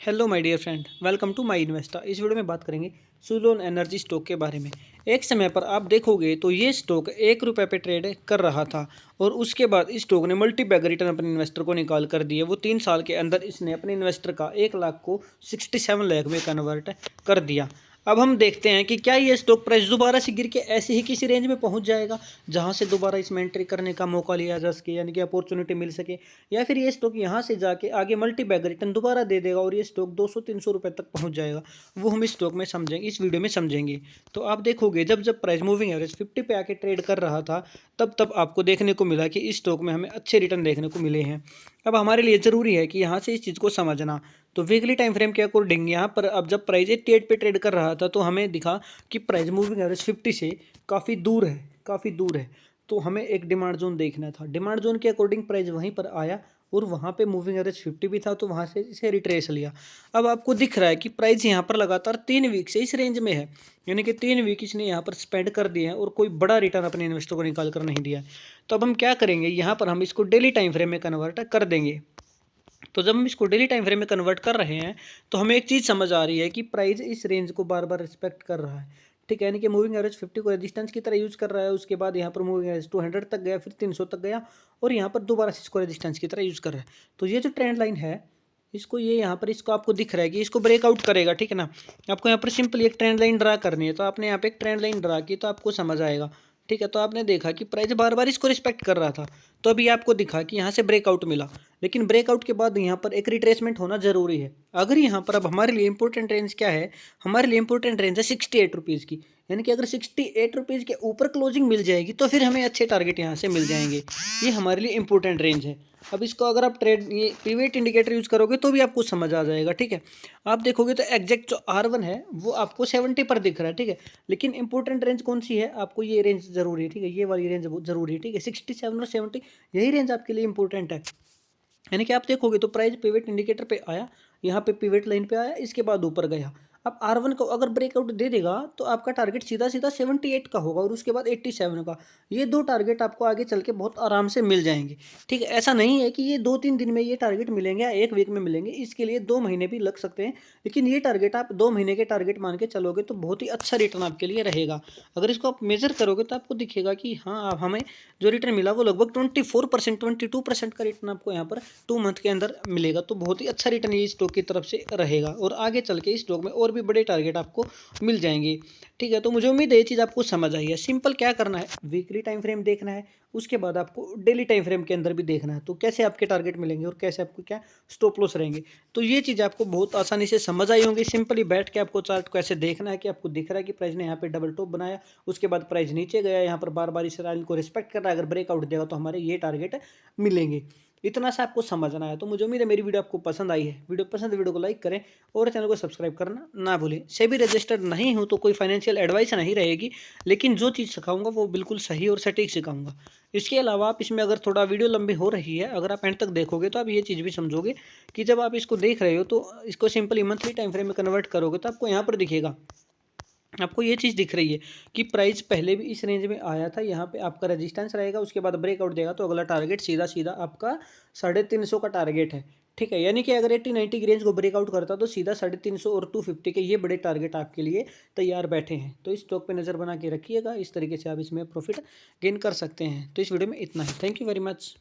Hello my dear friend, welcome to my investor. इस video में बात करेंगे सुज़लोन एनर्जी स्टॉक के बारे में। एक समय पर आप देखोगे तो ये स्टॉक 1 रुपये पे ट्रेड कर रहा था और उसके बाद इस स्टॉक ने मल्टी बैग रिटर्न अपने इन्वेस्टर को निकाल कर दिए। वो 3 साल के अंदर इसने अपने इन्वेस्टर का 1 लाख को 67 लाख में कन्वर्ट कर दिया। अब हम देखते हैं कि क्या ये स्टॉक प्राइस दोबारा से गिर के ऐसे ही किसी रेंज में पहुंच जाएगा जहां से दोबारा इसमें एंट्री करने का मौका लिया जा सके, यानी कि अपॉर्चुनिटी मिल सके, या फिर ये स्टॉक यहां से जाके आगे मल्टी बैग रिटर्न दोबारा दे देगा और ये स्टॉक 200-300 रुपए तक पहुंच जाएगा। वो हम इस स्टॉक में समझेंगे, इस वीडियो में समझेंगे। तो आप देखोगे जब जब प्राइस मूविंग एवरेज 50 पे आके ट्रेड कर रहा था तब तब आपको देखने को मिला कि इस स्टॉक में हमें अच्छे रिटर्न देखने को मिले हैं। अब हमारे लिए ज़रूरी है कि यहाँ से इस चीज़ को समझना। तो वीकली टाइम फ्रेम के अकॉर्डिंग यहाँ पर अब जब प्राइस 88 पे ट्रेड कर रहा था तो हमें दिखा कि प्राइस मूविंग एवरेज 50 से काफ़ी दूर है, काफ़ी दूर है। तो हमें एक डिमांड जोन देखना था। डिमांड जोन के अकॉर्डिंग प्राइस वहीं पर आया और वहाँ पे मूविंग एवरेज 50 भी था, तो वहाँ से इसे रिट्रेस लिया। अब आपको दिख रहा है कि प्राइस यहाँ पर लगातार 3 वीक से इस रेंज में है, यानी कि 3 वीक इसने यहाँ पर स्पेंड कर दिए हैं और कोई बड़ा रिटर्न अपने इन्वेस्टर को निकाल कर नहीं दिया है। तो अब हम क्या करेंगे, यहाँ पर हम इसको डेली टाइम फ्रेम में कन्वर्ट कर देंगे। तो जब हम इसको डेली टाइम फ्रेम में कन्वर्ट कर रहे हैं तो हमें एक चीज़ समझ आ रही है कि प्राइस इस रेंज को बार बार रिस्पेक्ट कर रहा है। ठीक है, यानी कि मूविंग एवरेज 50 को रेजिस्टेंस की तरह यूज़ कर रहा है। उसके बाद यहाँ पर मूविंग एवरेज 200 तक गया, फिर 300 तक गया और यहाँ पर दोबारा से इसको रेजिस्टेंस की तरह यूज़ कर रहा है। तो ये जो ट्रेंड लाइन है इसको, ये यहाँ पर इसको आपको दिख रहा है कि इसको ब्रेकआउट करेगा। ठीक है ना, आपको यहाँ पर सिंपली एक ट्रेंड लाइन ड्रा करनी है। तो आपने यहाँ पे एक ट्रेंड लाइन ड्रा की तो आपको समझ आएगा। ठीक है, तो आपने देखा कि प्राइस बार बार इसको रिस्पेक्ट कर रहा था, तो अभी आपको दिखा कि यहाँ से ब्रेकआउट मिला, लेकिन ब्रेकआउट के बाद यहाँ पर एक रिट्रेसमेंट होना जरूरी है। अगर यहाँ पर अब हमारे लिए इंपॉर्टेंट रेंज क्या है, हमारे लिए इंपॉर्टेंट रेंज है 68 रुपीज़ की, यानी कि अगर 68 रुपीज़ के ऊपर क्लोजिंग मिल जाएगी तो फिर हमें अच्छे टारगेट यहाँ से मिल जाएंगे। ये हमारे लिए इंपॉर्टेंट रेंज है। अब इसको अगर आप ट्रेड ये पिवट इंडिकेटर यूज़ करोगे तो भी आपको समझ आ जाएगा। ठीक है, आप देखोगे तो एग्जैक्ट जो R1 है वो आपको 70 पर दिख रहा है। ठीक है, लेकिन इंपॉर्टेंट रेंज कौन सी है, आपको ये रेंज जरूरी है। ठीक है, ये वाली रेंज बहुत जरूरी है। ठीक है, 67 और 70 यही रेंज आपके लिए इंपॉर्टेंट है। यानी कि आप देखोगे तो प्राइस पिवट इंडिकेटर पे आया, यहाँ पे पिवट लाइन पे आया, इसके बाद ऊपर गया। अब R1 को अगर ब्रेकआउट दे देगा तो आपका टारगेट सीधा सीधा 78 का होगा और उसके बाद 87 का। ये दो टारगेट आपको आगे चल के बहुत आराम से मिल जाएंगे। ठीक है, ऐसा नहीं है कि ये 2-3 दिन में ये टारगेट मिलेंगे या 1 वीक में मिलेंगे, इसके लिए 2 महीने भी लग सकते हैं। लेकिन ये टारगेट आप 2 महीने के टारगेट मान के चलोगे तो बहुत ही अच्छा रिटर्न आपके लिए रहेगा। अगर इसको आप मेजर करोगे तो आपको दिखेगा कि हाँ, अब हमें जो रिटर्न मिला वो लगभग 24%, 22% का रिटर्न आपको यहाँ पर 2 मंथ के अंदर मिलेगा। तो बहुत ही अच्छा रिटर्न ये स्टॉक की तरफ से रहेगा और आगे चल के इस स्टॉक में और भी बड़े टारगेट आपको मिल जाएंगे। ठीक है, तो मुझे उम्मीद है ये चीज़ आपको समझ आई है। सिंपल क्या करना है, वीकली टाइम फ्रेम देखना है, उसके बाद आपको डेली टाइम फ्रेम के अंदर भी देखना है। तो कैसे आपके टारगेट मिलेंगे और कैसे आपको क्या स्टॉप लॉस रहेंगे, तो ये चीज़ आपको बहुत आसानी से समझ आई होंगी। सिंपली बैठ के आपको चार्ट को ऐसे देखना है कि आपको दिख रहा है कि प्राइस ने यहाँ पे डबल टॉप बनाया, उसके बाद प्राइस नीचे गया, यहाँ पर बार बार इस लाइन को रिस्पेक्ट कर रहा है। अगर ब्रेकआउट देगा तो हमारे ये टारगेट मिलेंगे। इतना सा आपको समझना है। तो मुझे उम्मीद है मेरी वीडियो आपको पसंद आई है। वीडियो पसंद है वीडियो को लाइक करें और चैनल को सब्सक्राइब करना ना भूलें। सेबी रजिस्टर्ड नहीं हूँ तो कोई फाइनेंशियल एडवाइस नहीं रहेगी, लेकिन जो चीज़ सिखाऊंगा वो बिल्कुल सही और सटीक सिखाऊंगा। इसके अलावा आप इसमें अगर थोड़ा वीडियो लंबी हो रही है, अगर आप एंड तक देखोगे तो आप ये चीज़ भी समझोगे कि जब आप इसको देख रहे हो तो इसको सिंपली मंथली टाइम फ्रेम में कन्वर्ट करोगे तो आपको यहाँ पर दिखेगा, आपको ये चीज़ दिख रही है कि प्राइस पहले भी इस रेंज में आया था। यहाँ पे आपका रेजिस्टेंस रहेगा, उसके बाद ब्रेकआउट देगा तो अगला टारगेट सीधा सीधा आपका 350 का टारगेट है। ठीक है, यानी कि अगर 80-90 की रेंज को ब्रेकआउट करता तो सीधा 350 और 250 के ये बड़े टारगेट आपके लिए तैयार बैठे हैं। तो इस स्टॉक पे नज़र बना के रखिएगा, इस तरीके से आप इसमें प्रॉफिट गेन कर सकते हैं। तो इस वीडियो में इतना ही। Thank you very much.